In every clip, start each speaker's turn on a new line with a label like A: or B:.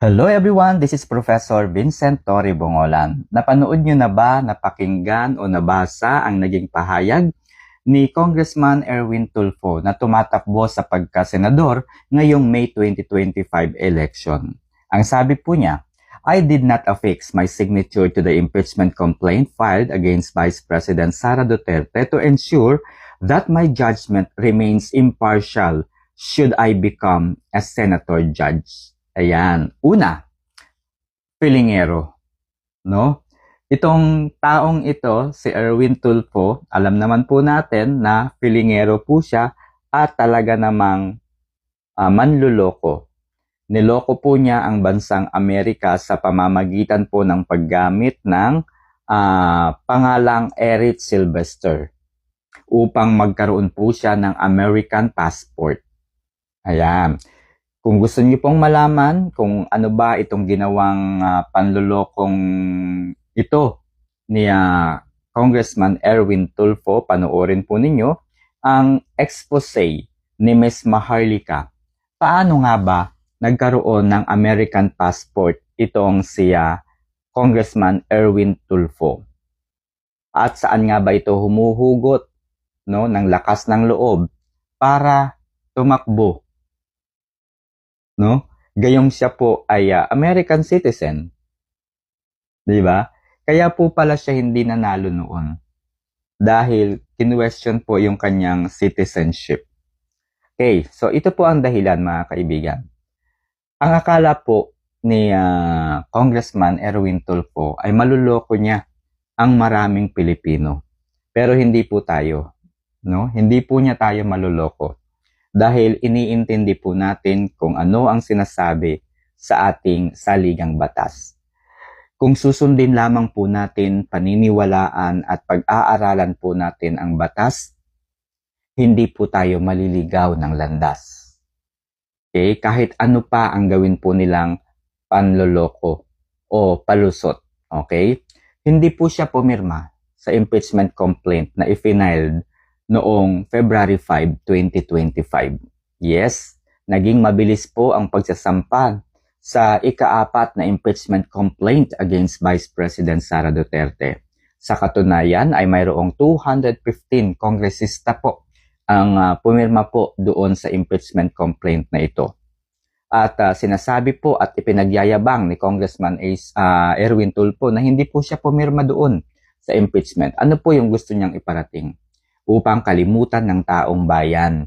A: Hello everyone, this is Professor Vincent Torre Bongolan. Napanood nyo na ba, napakinggan o nabasa ang naging pahayag ni Congressman Erwin Tulfo na tumatakbo sa pagkasenador ngayong May 2025 election? Ang sabi po niya, I did not affix my signature to the impeachment complaint filed against Vice President Sara Duterte to ensure that my judgment remains impartial should I become a senator judge. Ayan. Una, pilingero, no? Itong taong ito, si Erwin Tulfo, alam naman po natin na pilingero po siya at talaga namang manluloko. Niloko po niya ang bansang Amerika sa pamamagitan po ng paggamit ng pangalang Eric Sylvester upang magkaroon po siya ng American passport. Ayan. Kung gusto niyo pong malaman kung ano ba itong ginawang panlulokong ito ni Congressman Erwin Tulfo, panoorin po ninyo ang expose ni Ms. Maharlika. Paano nga ba nagkaroon ng American passport itong si Congressman Erwin Tulfo? At saan nga ba ito humuhugot ng lakas ng loob para tumakbo? Gayong siya po ay American citizen. 'Di ba? Kaya po pala siya hindi nanalo noon. Dahil kinwestiyon po yung kanyang citizenship. Okay, so ito po ang dahilan mga kaibigan. Ang akala po ni Congressman Erwin Tulfo ay maluloko niya ang maraming Pilipino. Pero hindi po tayo, Hindi po niya tayo maluloko. Dahil iniintindi po natin kung ano ang sinasabi sa ating saligang batas. Kung susundin lamang po natin, paniniwalaan at pag-aaralan po natin ang batas, hindi po tayo maliligaw ng landas. Okay? Kahit ano pa ang gawin po nilang panloloko o palusot. Okay? Hindi po siya pumirma sa impeachment complaint na i-filed noong February 5, 2025. Yes, naging mabilis po ang pagsasampa sa ika-4 na impeachment complaint against Vice President Sara Duterte. Sa katunayan ay mayroong 215 kongresista po ang pumirma po doon sa impeachment complaint na ito. At sinasabi po at ipinagyayabang ni Congressman Erwin Tulfo na hindi po siya pumirma doon sa impeachment. Ano po yung gusto niyang iparating? Upang kalimutan ng taong bayan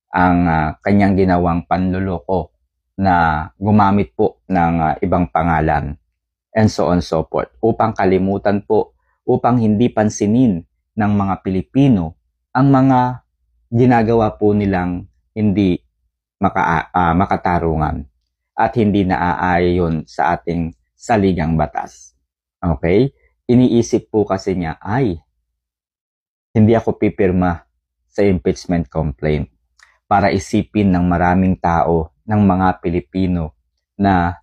A: ang kanyang ginawang panluloko na gumamit po ng ibang pangalan and so on so forth. Upang kalimutan po, upang hindi pansinin ng mga Pilipino ang mga ginagawa po nilang hindi makatarungan at hindi naaayon sa ating saligang batas. Okay? Iniisip po kasi niya, hindi ako pipirma sa impeachment complaint para isipin ng maraming tao, ng mga Pilipino na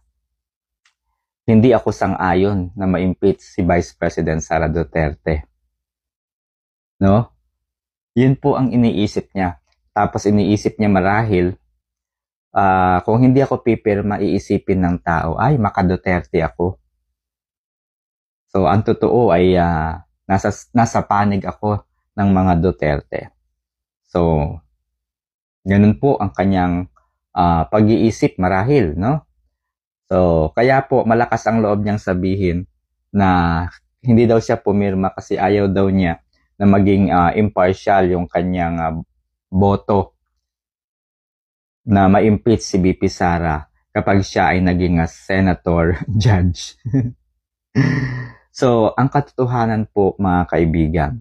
A: hindi ako sang-ayon na ma-impeach si Vice President Sara Duterte. Yun po ang iniisip niya. Tapos iniisip niya marahil, kung hindi ako pipirma, iisipin ng tao, maka-Duterte ako. So, ang totoo ay nasa panig ako ng mga Duterte. So, ganun po ang kanyang pag-iisip marahil, So, kaya po malakas ang loob niyang sabihin na hindi daw siya pumirma kasi ayaw daw niya na maging impartial yung kanyang boto na ma-impeach si VP Sara kapag siya ay naging senator judge. So, ang katotohanan po mga kaibigan,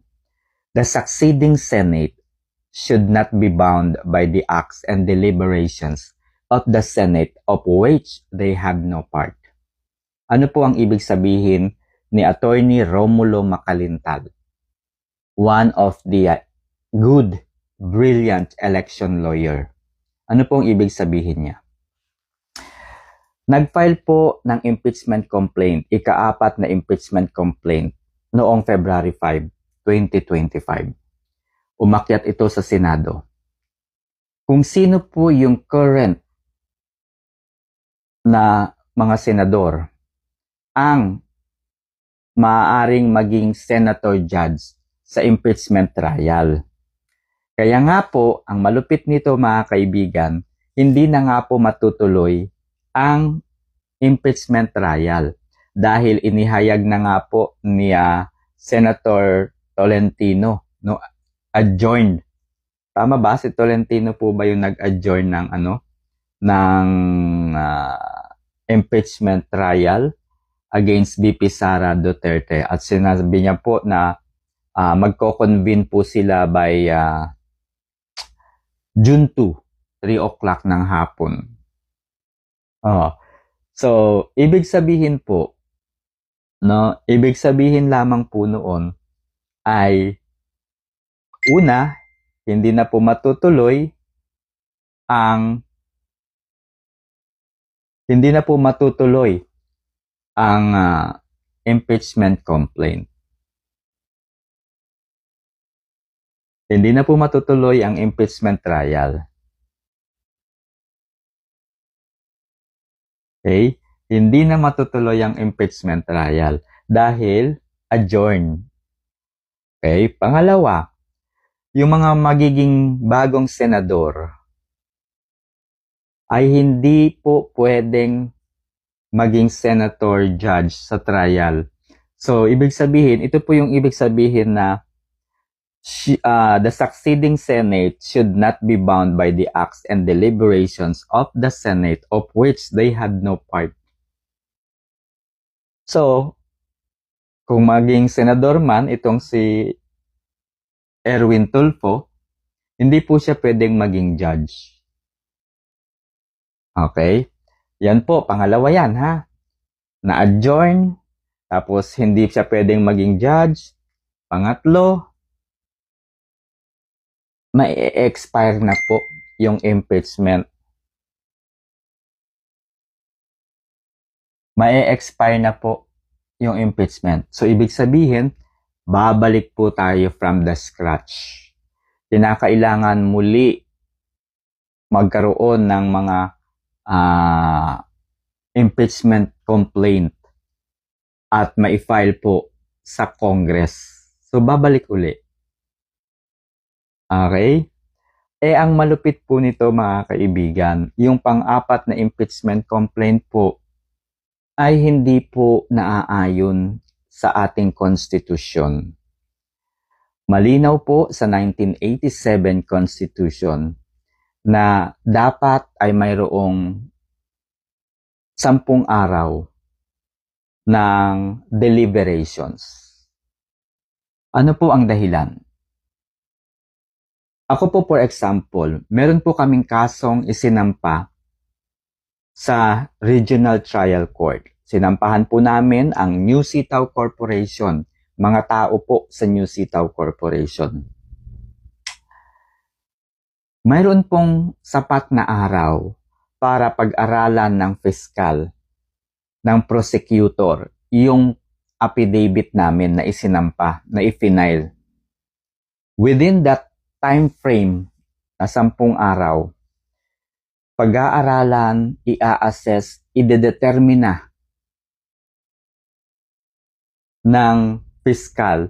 A: the succeeding Senate should not be bound by the acts and deliberations of the Senate of which they have no part. Ano po ang ibig sabihin ni Attorney Romulo Macalintal? One of the good, brilliant election lawyer. Ano po ang ibig sabihin niya? Nag-file po ng impeachment complaint, ika-4 na impeachment complaint noong February 5, 2025. Umakyat ito sa Senado. Kung sino po yung current na mga senador ang maaaring maging senator judge sa impeachment trial. Kaya nga po, ang malupit nito mga kaibigan, hindi na nga po matutuloy ang impeachment trial dahil inihayag na nga po ni Senator Tolentino, no, adjourned. Tama ba? Si Tolentino po ba yung nag-adjourn ng impeachment trial against VP Sara Duterte? At sinabi niya po na magko-convene po sila by June 2, 3 o'clock ng hapon. So, ibig sabihin po, no, ibig sabihin lamang po noon ay una, hindi na po matutuloy ang impeachment complaint. Hindi na po matutuloy ang impeachment trial. Okay? Hindi na matutuloy ang impeachment trial dahil adjourn. Okay? Pangalawa, yung mga magiging bagong senador ay hindi po pwedeng maging senator judge sa trial. So, ibig sabihin, ito po yung ibig sabihin na the succeeding Senate should not be bound by the acts and deliberations of the Senate of which they had no part. So, kung maging senador man itong si Erwin Tulfo, hindi po siya pwedeng maging judge. Okay? Yan po, pangalawa yan ha. Na-adjourn, tapos hindi siya pwedeng maging judge. Pangatlo, ma-expire na po yung impeachment. Ma-expire na po yung impeachment. So, ibig sabihin, babalik po tayo from the scratch. Kinakailangan muli magkaroon ng mga impeachment complaint at ma-file po sa Congress. So, babalik uli. Okay? Ang malupit po nito mga kaibigan, yung pang-apat na impeachment complaint po ay hindi po naaayon sa ating konstitusyon. Malinaw po sa 1987 Constitution na dapat ay mayroong 10 araw ng deliberations. Ano po ang dahilan? Ako po, for example, meron po kaming kasong isinampa sa Regional Trial Court. Sinampahan po namin ang New Sitaw Corporation, mga tao po sa New Sitaw Corporation. Mayroon pong sapat na araw para pag-aralan ng fiscal, ng prosecutor, yung affidavit namin na isinampa, na i-file. Within that time frame na 10 araw, pag-aaralan, i-assess, i-determina ng fiscal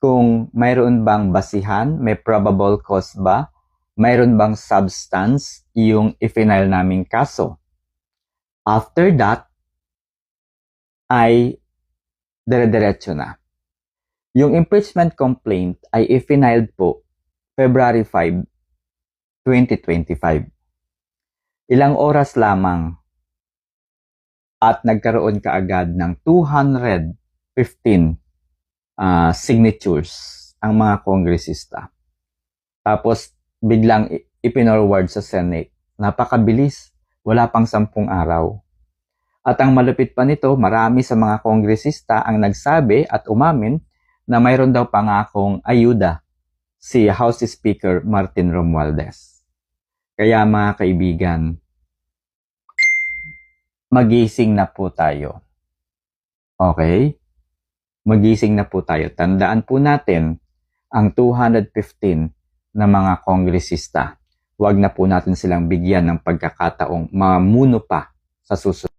A: kung mayroon bang basihan, may probable cause ba, mayroon bang substance yung i-file naming kaso. After that, ay dire-diretso na. Yung impeachment complaint ay i-filed po February 5, 2025. Ilang oras lamang at nagkaroon kaagad ng 215 signatures ang mga kongresista. Tapos biglang ipinorward sa Senate. Napakabilis, wala pang 10 araw. At ang malupit pa nito, marami sa mga kongresista ang nagsabi at umamin na mayroon daw pangakong ayuda si House Speaker Martin Romualdez. Kaya mga kaibigan, magising na po tayo. Okay? Magising na po tayo. Tandaan po natin ang 215 na mga kongresista. Huwag na po natin silang bigyan ng pagkakataong mamuno pa sa susunod.